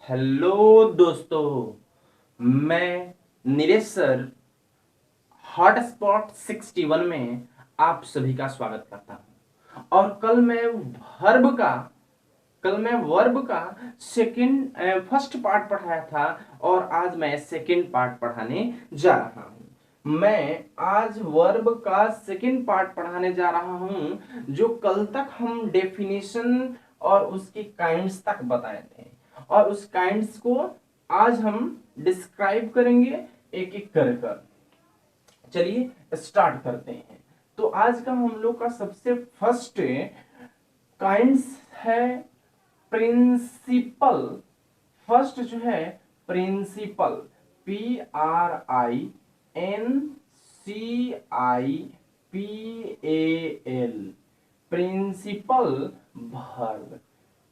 Hello दोस्तों, मैं Neeraj sir hotspot 61 में आप सभी का स्वागत करता हूं। और कल मैं वर्ब का फर्स्ट पार्ट पढ़ाया था और आज मैं सेकंड पार्ट पढ़ाने जा रहा हूं। मैं आज वर्ब का सेकंड पार्ट पढ़ाने जा रहा हूं, जो कल तक हम डेफिनेशन और उसकी काइंड्स तक बताए थे, और उस काइंड्स को आज हम डिस्क्राइब करेंगे एक एक कर कर। चलिए स्टार्ट करते हैं। तो आज का हम लोग का सबसे फर्स्ट काइंड्स है प्रिंसिपल। फर्स्ट जो है प्रिंसिपल, PRINCIPAL, प्रिंसिपल वर्ब।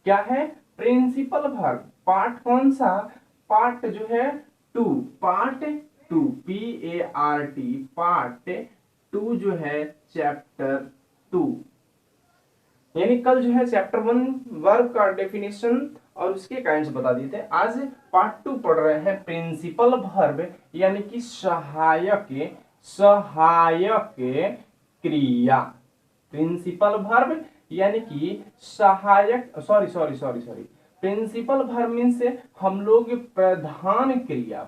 क्या है? Principal verb. पार्ट कौन सा? पार्ट जो है two, part two, PART, part two जो है चैप्टर टू। यानी कल जो है चैप्टर 1 वर्ब का डेफिनेशन और उसके काइंड्स बता दिए थे। आज पार्ट 2 पढ़ रहे हैं प्रिंसिपल वर्ब, यानी कि सहायक क्रिया। प्रिंसिपल वर्ब यानी कि सहायक सॉरी प्रिंसिपल वर्ब मीन से हम लोग प्रधान क्रिया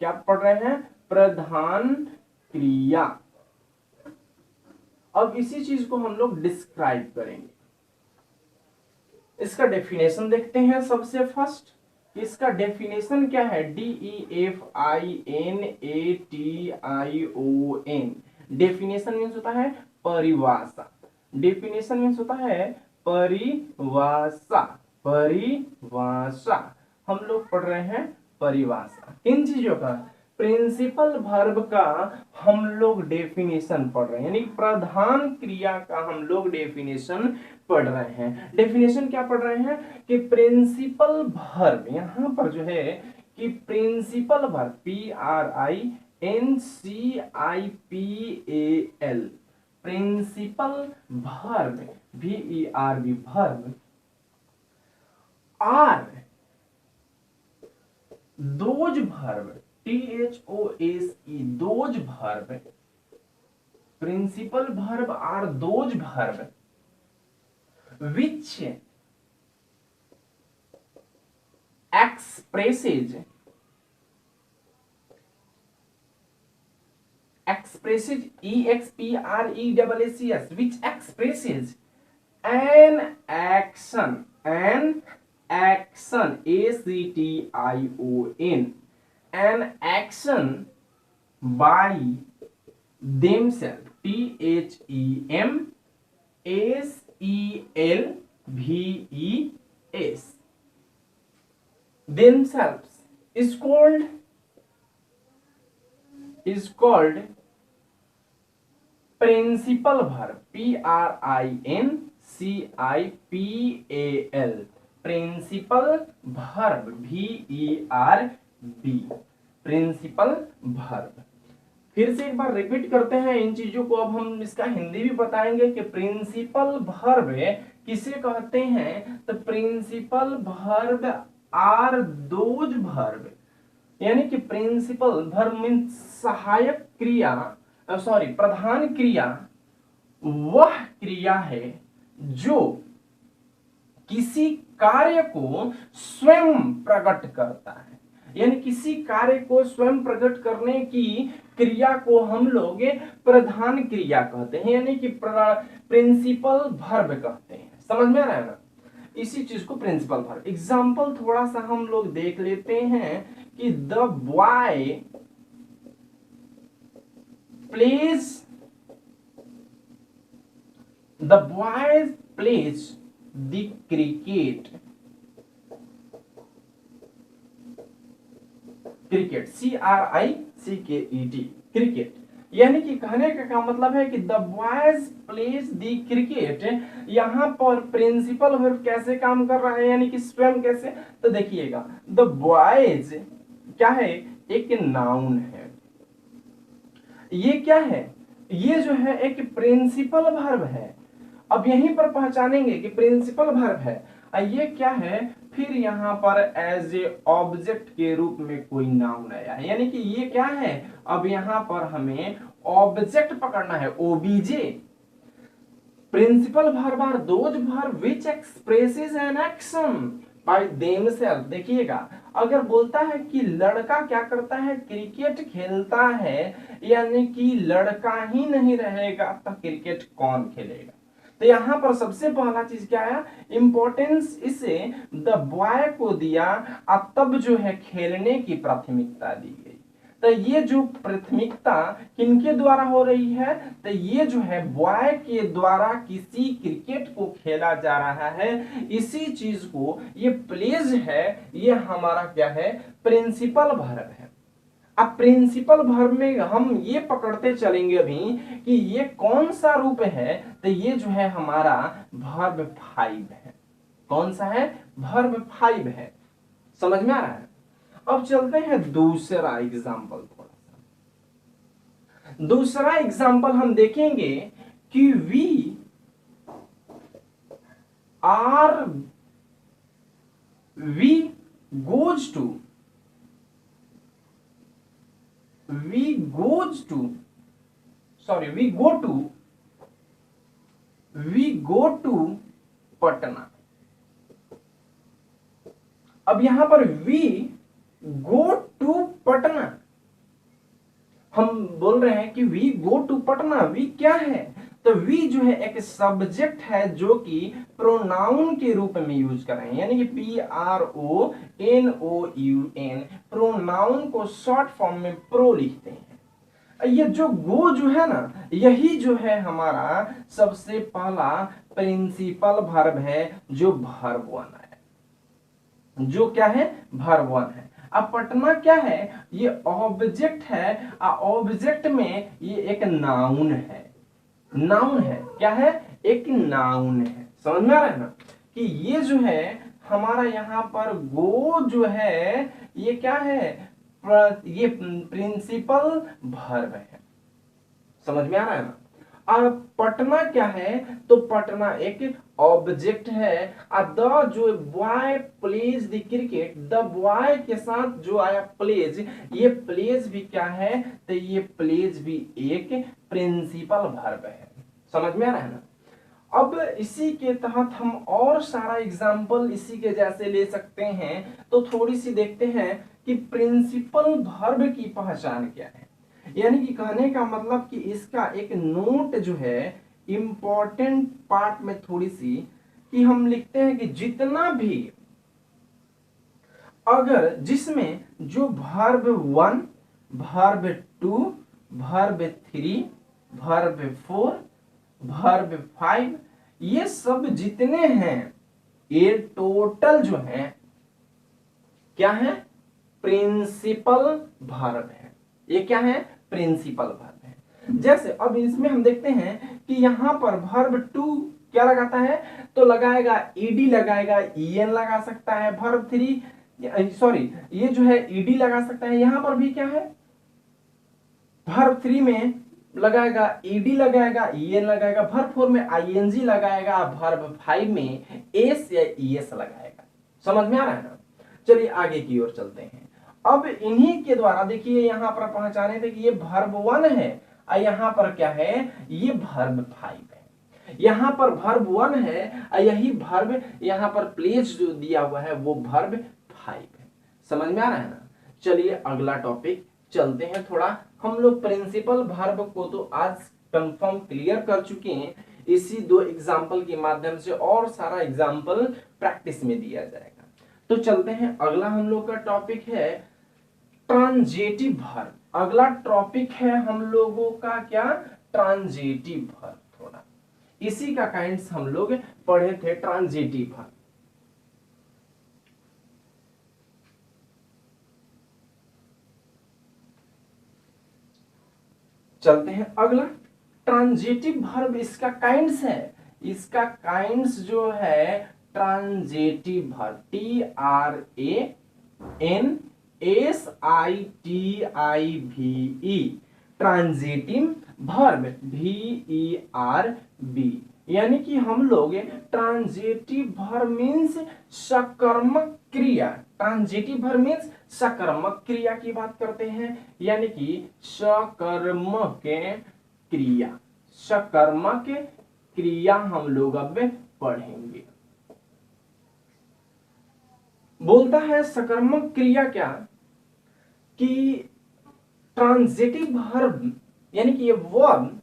क्या पढ़ रहे हैं? प्रधान क्रिया। अब इसी चीज को हम लोग डिस्क्राइब करेंगे। इसका डेफिनेशन देखते हैं सबसे फर्स्ट। इसका डेफिनेशन क्या है? DEFINATION। डेफिनेशन मीन्स होता है परिभाषा। डेफिनेशन मीन्स होता है परिभाषा। हम लोग पढ़ रहे हैं परिभाषा। इन चीजों का, प्रिंसिपल वर्ब का हम लोग डेफिनेशन पढ़ रहे हैं, यानी प्रधान क्रिया का हम लोग डेफिनेशन पढ़ रहे हैं। डेफिनेशन क्या पढ़ रहे हैं कि प्रिंसिपल वर्ब, यहां पर जो है कि principal verb PRINCIPAL, principal verb VERB verb are those verb THOSE, those verb. Principal verb are those verb which expresses EXPRESS, which expresses an action ACTION, an action by themselves THEMSELVES, themselves is called principal verb PRINCIPAL, principal verb VERB, principal verb. फिर से एक बार repeat करते हैं इन चीजों को। अब हम इसका हिंदी भी बताएंगे कि प्रिंसिपल वर्ब किसे कहते हैं। तो principal verb are those verb, यानी कि प्रिंसिपल वर्ब मीन सहायक क्रिया, प्रधान क्रिया वह क्रिया है जो किसी कार्य को स्वयं प्रकट करता है। यानी किसी कार्य को स्वयं प्रकट करने की क्रिया को हम लोग प्रधान क्रिया कहते हैं, यानी कि प्रिंसिपल वर्ब कहते हैं। समझ में आ रहा है ना? इसी चीज को प्रिंसिपल वर्ब। एग्जाम्पल थोड़ा सा हम लोग देख लेते हैं कि the boy plays the cricket CRICKET, cricket. यानी कि कहने का मतलब है कि the boys plays the cricket. यहां पर प्रिंसिपल वर्ब कैसे काम कर रहा है, यानी कि स्वयं कैसे? तो देखिएगा, द बॉयज क्या है? एक नाउन है। ये क्या है? ये जो है एक प्रिंसिपल वर्ब है। अब यहीं पर पहचानेंगे कि प्रिंसिपल वर्ब है। ये क्या है, फिर यहाँ पर एज ए ऑब्जेक्ट के रूप में कोई नाउन आया है, यानी कि ये क्या है, अब यहाँ पर हमें ऑब्जेक्ट पकड़ना है, O B J. Principal verb are those verb which expresses an action by themself. देखिएगा, अगर बोलता है कि लड़का क्या करता है, क्रिकेट खेलता है, यानी कि लड़का ही नहीं रहेगा तो क्रिकेट कौन खेलेगा। तो यहां पर सबसे पहला चीज क्या है, इंपॉर्टेंस इसे द बॉय को दिया, अब तब जो है खेलने की प्राथमिकता दी गई। तो ये जो प्राथमिकता किनके द्वारा हो रही है, तो ये जो है बॉय के द्वारा किसी क्रिकेट को खेला जा रहा है, इसी चीज को ये प्लेज है, ये हमारा क्या है, प्रिंसिपल वर्ब है। अब प्रिंसिपल वर्ब में हम ये पकड़ते चलेंगे अभी कि ये कौन सा रूप है, तो ये जो है हमारा वर्ब 5 है। कौन सा है, वर्ब 5 है। समझ में आ रहा है। अब चलते हैं दूसरा एग्जाम्पल, थोड़ा सा दूसरा एग्जाम्पल हम देखेंगे कि वी गोज टू पटना। अब यहां पर वी गो टू पटना, हम बोल रहे हैं कि we go to Patna. We क्या है, तो वी जो है एक सब्जेक्ट है जो कि प्रोनाउन के रूप में यूज कर रहे हैं, यानी कि PRONOUN, प्रोनाउन को शॉर्ट फॉर्म में प्रो लिखते हैं। ये जो गो जो है ना, यही जो है हमारा सबसे पहला प्रिंसिपल वर्ब है, जो वर्ब 1 है, जो क्या है, वर्ब 1 है। अब पटना क्या है, ये ऑब्जेक्ट है, ऑब्जेक्ट में ये एक नाउन है। नाउन है, क्या है, एक नाउन है। समझ में आ रहा है ना, कि ये जो है हमारा यहाँ पर गो जो है, ये क्या है, ये प्रिंसिपल वर्ब है। समझ में आ रहा है ना। और पटना क्या है, तो पटना एक ऑब्जेक्ट है। द जो boy plays the cricket, the boy के साथ जो आया प्लेज, ये प्लेज भी क्या है, तो ये प्लेज भी एक प्रिंसिपल वर्ब है। समझ में आ रहा है ना। अब इसी के तहत हम और सारा एग्जाम्पल इसी के जैसे ले सकते हैं। तो थोड़ी सी देखते हैं कि प्रिंसिपल वर्ब की पहचान क्या है, यानी कि कहने का मतलब कि इसका एक नोट जो है इंपॉर्टेंट पार्ट में थोड़ी सी, कि हम लिखते हैं कि जितना भी अगर जिसमें जो verb 1, verb 2, verb 3, verb 4, verb 5, ये सब जितने हैं, ये टोटल जो है क्या है, प्रिंसिपल वर्ब है। ये क्या है, प्रिंसिपल वर्ब है। जैसे अब इसमें हम देखते हैं कि यहां पर वर्ब 2 क्या लगाता है, तो लगाएगा ईडी, लगाएगा ईएन लगा सकता है। वर्ब 3 सॉरी, ये जो है ईडी लगा सकता है। यहां पर भी क्या है, वर्ब 3 में लगाएगा ईडी, लगाएगा ईएन लगाएगा। वर्ब 4 में आईएनजी लगाएगा। वर्ब 5 में एस या ईएस लगाएगा। समझ में आ रहा है ना। चलिए आगे की ओर चलते हैं। अब इन्हीं के द्वारा देखिए यहां पर पहचाने थे कि ये वर्ब 1 है, और यहां पर क्या है, ये वर्ब 5 है। यहां पर वर्ब 1 है, और यही वर्ब यहां पर प्लेस जो दिया हुआ है वो वर्ब 5 है। समझ में आ रहा है ना। चलिए अगला टॉपिक चलते हैं। थोड़ा हम लोग प्रिंसिपल वर्ब को तो आज कंफर्म क्लियर कर चुके हैं, इसी 2 एग्जाम्पल के माध्यम से और सारा एग्जाम्पल प्रैक्टिस में दिया जाएगा। तो चलते हैं, अगला हम लोग का टॉपिक है ट्रांजिटिव वर्ब। अगला टॉपिक है हम लोगों का क्या, ट्रांजिटिव वर्ब। थोड़ा इसी का काइंड्स हम लोग पढ़े थे, ट्रांजिटिव वर्ब। चलते हैं अगला, ट्रांजिटिव वर्ब इसका काइंड्स है। इसका काइंड्स जो है transitive verb, TRANSITIVE, transitive verb, VERB। यानी कि हम लोग ट्रांजिटिव वर्ब मीन्स सकर्मक क्रिया, ट्रांजिटिव वर्ब मीन्स सकर्मक क्रिया की बात करते हैं, यानी कि सकर्मक क्रिया, सकर्मक क्रिया हम लोग अब पढ़ेंगे। बोलता है सकर्मक क्रिया क्या कि ट्रांजिटिव वर्ब यानी कि ये verb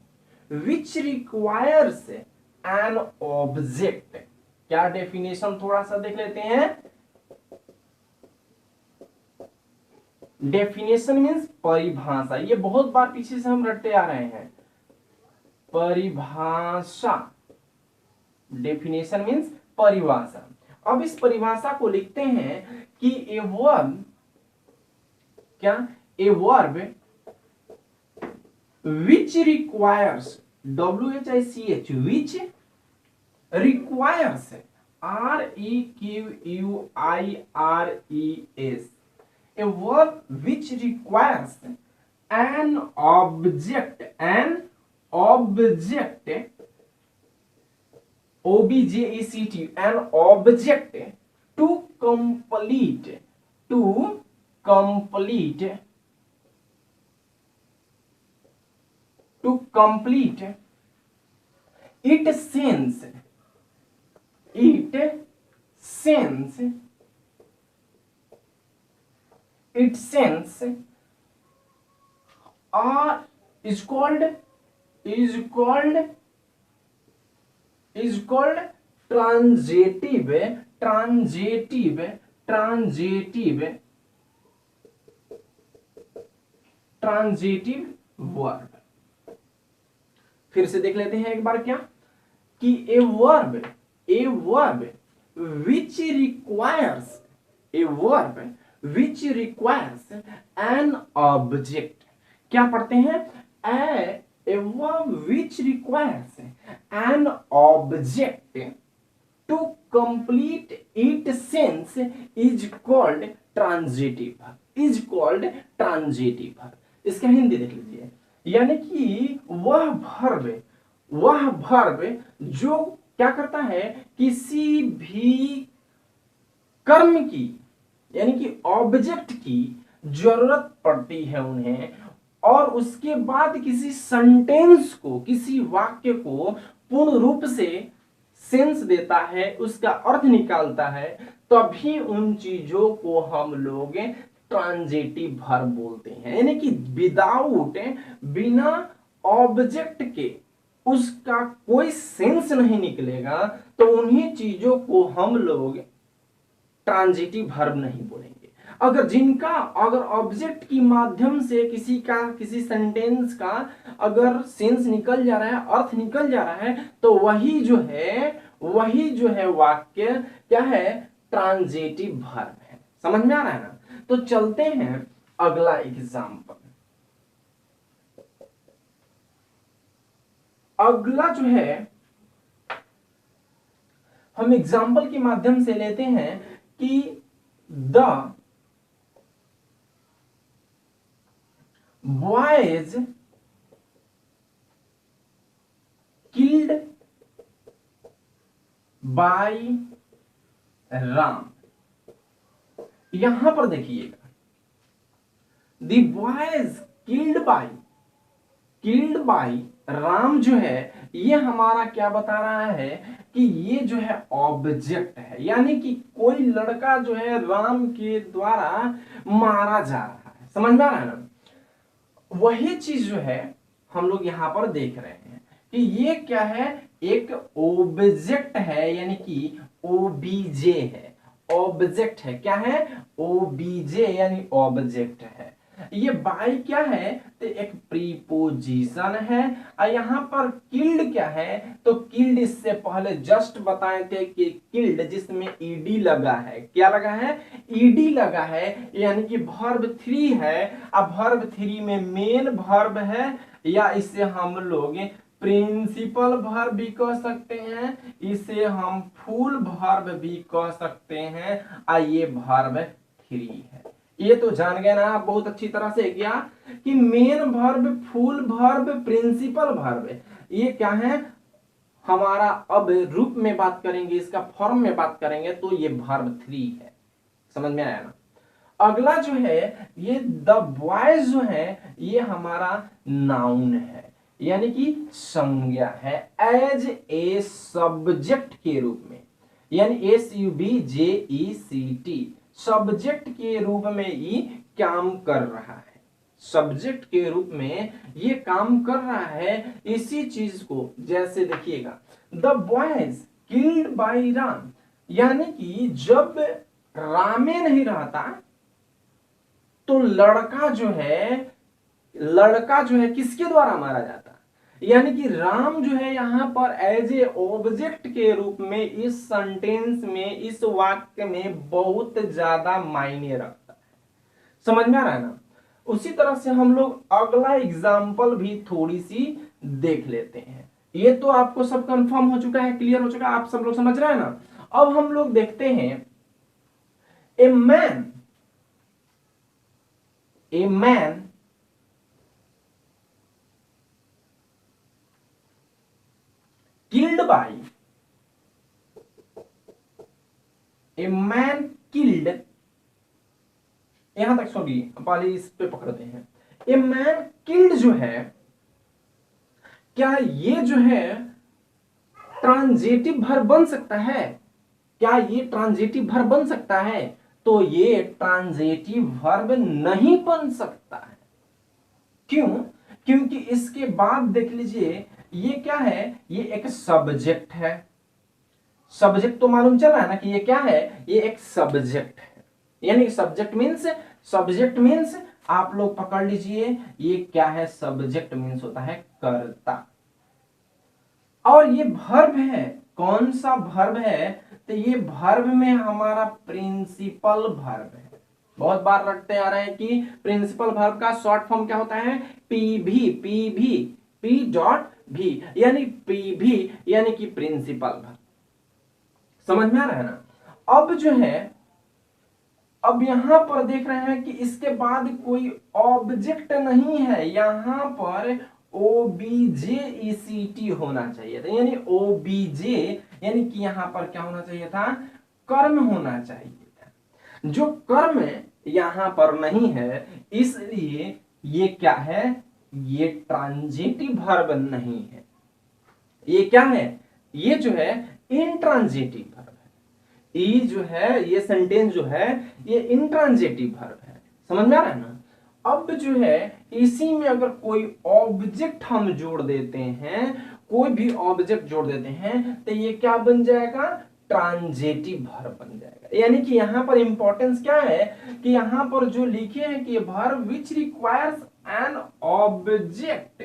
which requires an object. क्या डेफिनेशन थोड़ा सा देख लेते हैं। डेफिनेशन मीन्स परिभाषा, ये बहुत बार पीछे से हम रटते आ रहे हैं। परिभाषा, डेफिनेशन मीन्स परिभाषा। अब इस परिभाषा को लिखते हैं कि ए वर्ब क्या, a verb which requires, WHICH, which requires, REQUIRES, a verb which requires an object, OBJECT, an object to complete it sends or is called transitive verb. फिर से देख लेते हैं एक बार क्या कि a verb which requires an object। क्या पढ़ते हैं, a verb which requires an object to complete its sense is called transitive verb। इसका हिंदी देख लीजिए, यानी कि वह भर्व जो क्या करता है, किसी भी कर्म की यानी कि ऑब्जेक्ट की जरूरत पड़ती है उन्हें, और उसके बाद किसी सेंटेंस को, किसी वाक्य को पूर्ण रूप से सेंस देता है, उसका अर्थ निकालता है, तभी उन चीजों को हम लोग ट्रांजिटिव वर्ब बोलते हैं। यानी कि विदाउट, बिना ऑब्जेक्ट के उसका कोई सेंस नहीं निकलेगा, तो उन्हीं चीजों को हम लोग ट्रांजिटिव वर्ब नहीं बोलेंगे। अगर ऑब्जेक्ट की माध्यम से किसी सेंटेंस का अगर सेंस निकल जा रहा है, अर्थ निकल जा रहा है, तो वही जो है वाक्य क्या है, ट्रांजिटिव वर्ब है। समझ में आ रहा है ना। तो चलते हैं अगला एग्जाम्पल। अगला जो है हम एग्जाम्पल के माध्यम से लेते हैं कि the boys killed by Ram. यहां पर देखिएगा, the boys killed by Ram जो है, ये हमारा क्या बता रहा है कि ये जो है ऑब्जेक्ट है, यानी कि कोई लड़का जो है राम के द्वारा मारा जा रहा है। समझ में आ रहा है ना। वही चीज जो है हम लोग यहां पर देख रहे हैं कि ये क्या है, एक ऑब्जेक्ट है, यानी कि ओबीजे है, ऑब्जेक्ट है। क्या है, ओबीजे यानी ऑब्जेक्ट है। ये बाय क्या है, तो एक प्रीपोजिशन है। और यहां पर किल्ड क्या है, तो किल्ड इससे पहले जस्ट बताए थे कि किल्ड जिसमें ईडी लगा है, क्या लगा है, ईडी लगा है, यानी कि वर्ब 3 है। अब वर्ब 3 में मेन वर्ब है, या इसे हम लोग प्रिंसिपल वर्ब भी कह सकते हैं, इसे हम फुल वर्ब भी कह सकते हैं, और ये वर्ब 3 है। ये तो जान गए ना आप बहुत अच्छी तरह से क्या कि main verb, full verb, principal verb, ये क्या है, हमारा अब रूप में बात करेंगे, इसका फॉर्म में बात करेंगे तो ये वर्ब 3 है। समझ में आया ना। अगला जो है ये द बॉयज जो है ये हमारा नाउन है, यानी कि संज्ञा है एज ए सब्जेक्ट के रूप में, यानी SUBJECT सब्जेक्ट के रूप में ये काम कर रहा है। सब्जेक्ट के रूप में ये काम कर रहा है इसी चीज को। जैसे देखिएगा the boys killed by Ram, यानी कि जब रामे नहीं रहता तो लड़का जो है किसके द्वारा मारा जाता, यानी कि राम जो है यहां पर एज ए ऑब्जेक्ट के रूप में इस सेंटेंस में, इस वाक्य में बहुत ज्यादा मायने रखता है। समझ में आ रहा है ना। उसी तरह से हम लोग अगला एग्जाम्पल भी थोड़ी सी देख लेते हैं। ये तो आपको सब कंफर्म हो चुका है, क्लियर हो चुका है, आप सब लोग समझ रहे हैं ना। अब हम लोग देखते हैं a man killed by a man killed, यहां तक सुनिए, पहले इस पे पकड़ते हैं। ए मैन किल्ड जो है, क्या ये जो है ट्रांजिटिव वर्ब बन सकता है? क्या ये ट्रांजिटिव वर्ब बन सकता है? तो ये ट्रांजिटिव वर्ब नहीं बन सकता है। क्यों? क्योंकि इसके बाद देख लीजिए ये क्या है, ये एक सब्जेक्ट है। सब्जेक्ट तो मालूम चल रहा है ना कि ये क्या है, ये एक सब्जेक्ट है। यानी सब्जेक्ट मीन्स आप लोग पकड़ लीजिए ये क्या है, सब्जेक्ट मीन्स होता है कर्ता। और ये वर्ब है, कौन सा वर्ब है? तो ये वर्ब में हमारा प्रिंसिपल वर्ब है। बहुत बार रटते आ रहे हैं कि प्रिंसिपल वर्ब का शॉर्ट फॉर्म क्या होता है, P.V, यानी PV यानी कि प्रिंसिपल वर्ब। समझ में आ रहा है ना। अब जो है, अब यहां पर देख रहे हैं कि इसके बाद कोई ऑब्जेक्ट नहीं है, यहां पर OBJECT होना चाहिए था, यानी OBJ यानी कि यहां पर क्या होना चाहिए था, कर्म होना चाहिए था। जो कर्म यहां पर नहीं है, इसलिए ये क्या है, ये ट्रांजिटिव वर्ब नहीं है। ये क्या है, ये जो है इंट्रांजिटिव वर्ब है। ई जो है, ये सेंटेंस जो है ये इंट्रांजिटिव वर्ब है। समझ में आ रहा है ना। अब जो है इसी में अगर कोई ऑब्जेक्ट हम जोड़ देते हैं, कोई भी ऑब्जेक्ट जोड़ देते हैं, तो ये क्या बन जाएगा, ट्रांजिटिव वर्ब बन जाएगा। यानी कि यहां पर इंपॉर्टेंस क्या है कि यहां पर जो लिखे हैं कि verb which requires an object,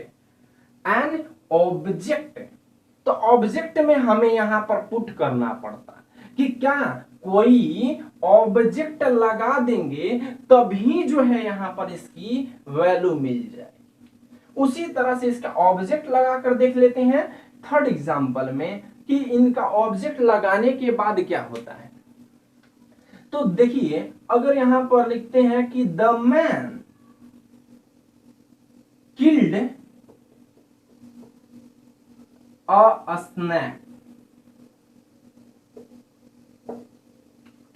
तो ऑब्जेक्ट में हमें यहां पर पुट करना पड़ता कि क्या कोई ऑब्जेक्ट लगा देंगे तभी जो है यहां पर इसकी वैल्यू मिल जाएगी। उसी तरह से इसका ऑब्जेक्ट लगाकर देख लेते हैं थर्ड एग्जांपल में कि इनका ऑब्जेक्ट लगाने के बाद क्या होता है। तो देखिए अगर यहां पर लिखते हैं कि the man killed a snake,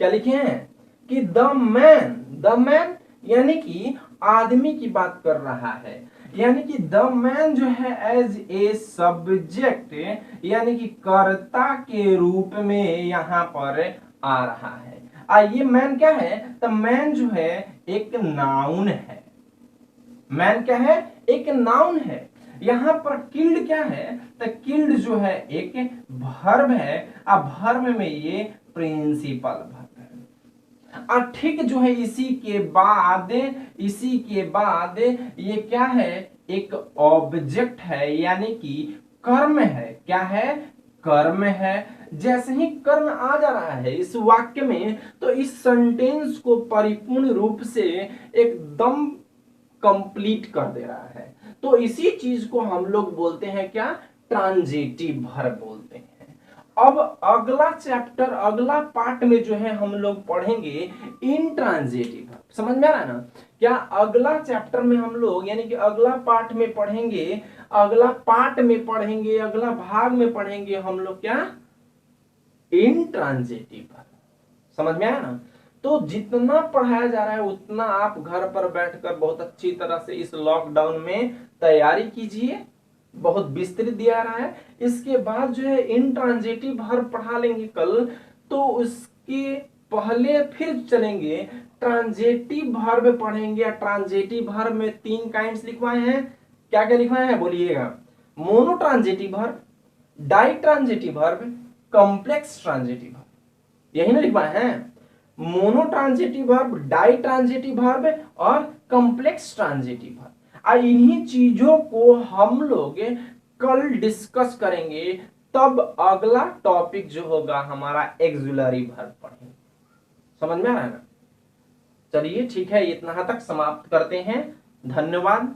क्या लिखे हैं कि द मैन यानी कि आदमी की बात कर रहा है, यानी कि द मैन जो है एज ए सब्जेक्ट यानी कि कर्ता के रूप में यहां पर आ रहा है। ये मैन क्या है, तो मैन जो है एक नाउन है। मैन क्या है, एक नाउन है। यहां पर किल्ड क्या है, तो किल्ड जो है एक वर्ब है। अब वर्ब में ये प्रिंसिपल वर्ब है। ठीक जो है इसी के बाद ये क्या है, एक ऑब्जेक्ट है, यानी कि कर्म है। क्या है, कर्म है। जैसे ही कर्म आ जा रहा है इस वाक्य में, तो इस सेंटेंस को परिपूर्ण रूप से एकदम कंप्लीट कर दे रहा है। तो इसी चीज को हम लोग बोलते हैं क्या, ट्रांजिटिव वर्ब बोलते हैं। अब अगला चैप्टर, अगला पार्ट में जो है हम लोग पढ़ेंगे इंट्रांजिटिव वर्ब। समझ में आ रहा है ना। क्या अगला चैप्टर में हम लोग यानी कि अगला पार्ट में पढ़ेंगे अगला पार्ट में पढ़ेंगे, अगला भाग में पढ़ेंगे हम लोग क्या, इंट्रांजिटिव वर्ब। समझ में आया ना। तो जितना पढ़ाया जा रहा है उतना आप घर पर बैठकर बहुत अच्छी तरह से इस लॉकडाउन में तैयारी कीजिए, बहुत विस्तृत दिया रहा है। इसके बाद जो है इंट्रांजिटिव वर्ब पढ़ा लेंगे कल, तो उसके पहले फिर चलेंगे ट्रांजिटिव वर्ब पढ़ेंगे। ट्रांजिटिव वर्ब में 3 काइंड्स लिखवाए हैं, क्या क्या लिखवाए हैं बोलिएगा, monotransitive verb, ditransitive verb, complex transitive verb, यही ना लिखवाए हैं। Monotransitive verb, ditransitive verb और कॉम्प्लेक्स ट्रांजिटिव वर्ब। इन्हीं चीजों को हम लोग कल डिस्कस करेंगे, तब अगला टॉपिक जो होगा हमारा एक्सुलरी वर्ब पढ़ेंगे। समझ में आ रहा है ना। चलिए ठीक है, इतना तक समाप्त करते हैं। धन्यवाद।